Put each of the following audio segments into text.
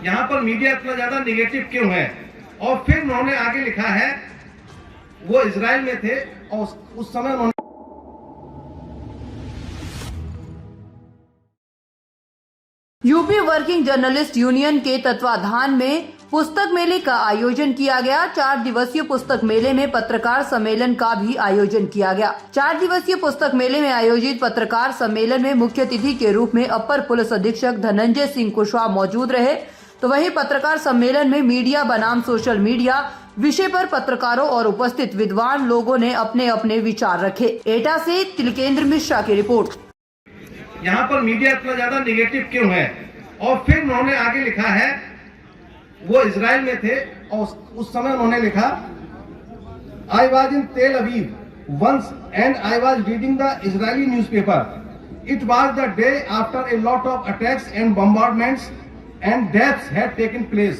यहाँ पर मीडिया इतना ज्यादा निगेटिव क्यों है। और फिर उन्होंने आगे लिखा है, वो इजराइल में थे और उस समय उन्होंने यूपी वर्किंग जर्नलिस्ट यूनियन के तत्वाधान में पुस्तक मेले का आयोजन किया गया। 4 दिवसीय पुस्तक मेले में पत्रकार सम्मेलन का भी आयोजन किया गया। 4 दिवसीय पुस्तक मेले में आयोजित पत्रकार सम्मेलन में मुख्य अतिथि के रूप में अपर पुलिस अधीक्षक धनंजय सिंह कुशवाहा मौजूद रहे। तो वहीं पत्रकार सम्मेलन में मीडिया बनाम सोशल मीडिया विषय पर पत्रकारों और उपस्थित विद्वान लोगों ने अपने अपने विचार रखे। एटा से तिलकेंद्र मिश्रा की रिपोर्ट। यहाँ पर मीडिया इतना ज्यादा निगेटिव क्यों है। और फिर उन्होंने आगे लिखा है, वो इजराइल में थे और उस समय उन्होंने लिखा, आई was in Tel Aviv once and I was reading the Israeli newspaper. It was the day after a lot of attacks and bombardments and deaths had taken place.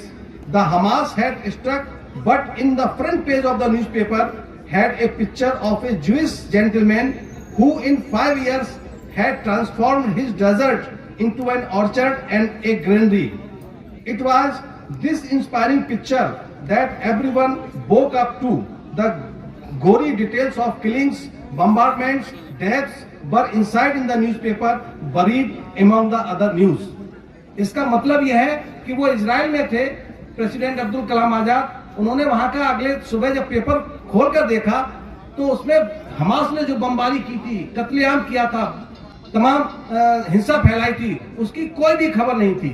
The Hamas had struck, but in the front page of the newspaper had a picture of a Jewish gentleman who in 5 years had transformed his desert into an orchard and a granary. It was this inspiring picture that everyone woke up to. The gory details of killings, bombardments, deaths were inside in the newspaper, buried among the other news. इसका मतलब यह है कि वो Israel में थे, president Abdul Kalam Azad. उन्होंने वहां का अगले सुबह जब पेपर खोलकर देखा तो उसमें हमास ने जो बमबारी की थी, कत्लेआम किया था, तमाम हिंसा फैलाई थी, उसकी कोई भी खबर नहीं थी।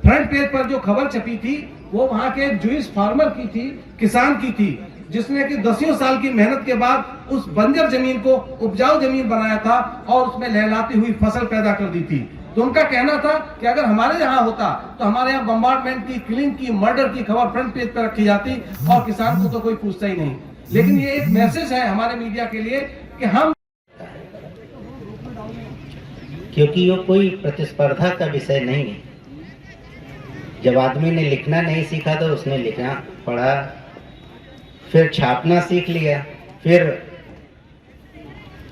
फ्रंट पेज पर जो खबर छपी थी वो वहां के जूइश फार्मर की थी, किसान की थी, जिसने कि 10 साल की मेहनत के बाद उस बंजर जमीन को उपजाऊ जमीन बनाया था और उसमें लहलाती हुई फसल पैदा कर दी थी। तो उनका कहना था कि अगर हमारे यहाँ होता तो हमारे यहाँ बम्बार्डमेंट की, किलिंग की, मर्डर की खबर फ्रंट पेज पर रखी जाती और किसान को तो कोई पूछता ही नहीं। लेकिन ये एक मैसेज है हमारे मीडिया के लिए कि हम, क्योंकि वो कोई प्रतिस्पर्धा का विषय नहीं है। जब आदमी ने लिखना नहीं सीखा तो उसने लिखना पढ़ा, फिर छापना सीख लिया, फिर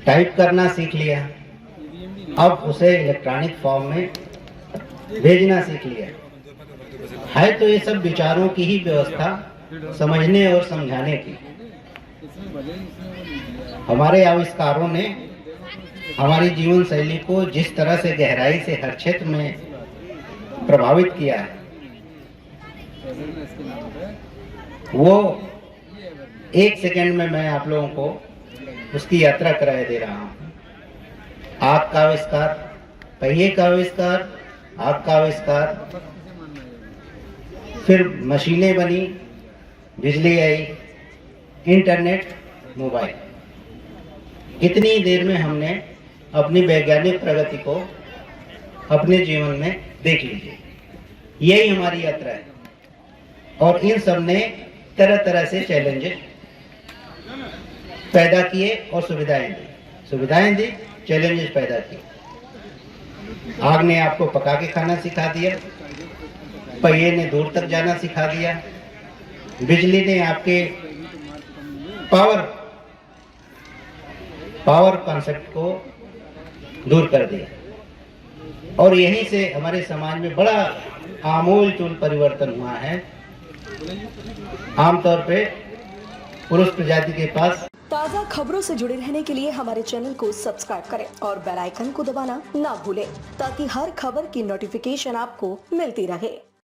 टाइप करना सीख लिया, अब उसे इलेक्ट्रॉनिक फॉर्म में भेजना सीख लिया है। तो ये सब विचारों की ही व्यवस्था, समझने और समझाने की। हमारे आविष्कारों ने हमारी जीवन शैली को जिस तरह से गहराई से हर क्षेत्र में प्रभावित किया है, वो 1 सेकंड में मैं आप लोगों को उसकी यात्रा कराए दे रहा हूँ। आग का आविष्कार, पहिए का आविष्कार, आग का आविष्कार, फिर मशीनें बनी, बिजली आई, इंटरनेट, मोबाइल। कितनी देर में हमने अपनी वैज्ञानिक प्रगति को अपने जीवन में देख लीजिए। यही हमारी यात्रा है और इन सब ने तरह तरह से चैलेंजेस पैदा किए और सुविधाएं दी, चैलेंजेस पैदा किए। आग ने आपको पका के खाना सिखा दिया, पहिए ने दूर तक जाना सिखा दिया, बिजली ने आपके पावर कॉन्सेप्ट को दूर कर दिया और यहीं से हमारे समाज में बड़ा आमूल-चूल परिवर्तन हुआ है। आमतौर पे पुरुष प्रजाति के पास ताज़ा खबरों से जुड़े रहने के लिए हमारे चैनल को सब्सक्राइब करें और बेल आइकन को दबाना ना भूलें ताकि हर खबर की नोटिफिकेशन आपको मिलती रहे।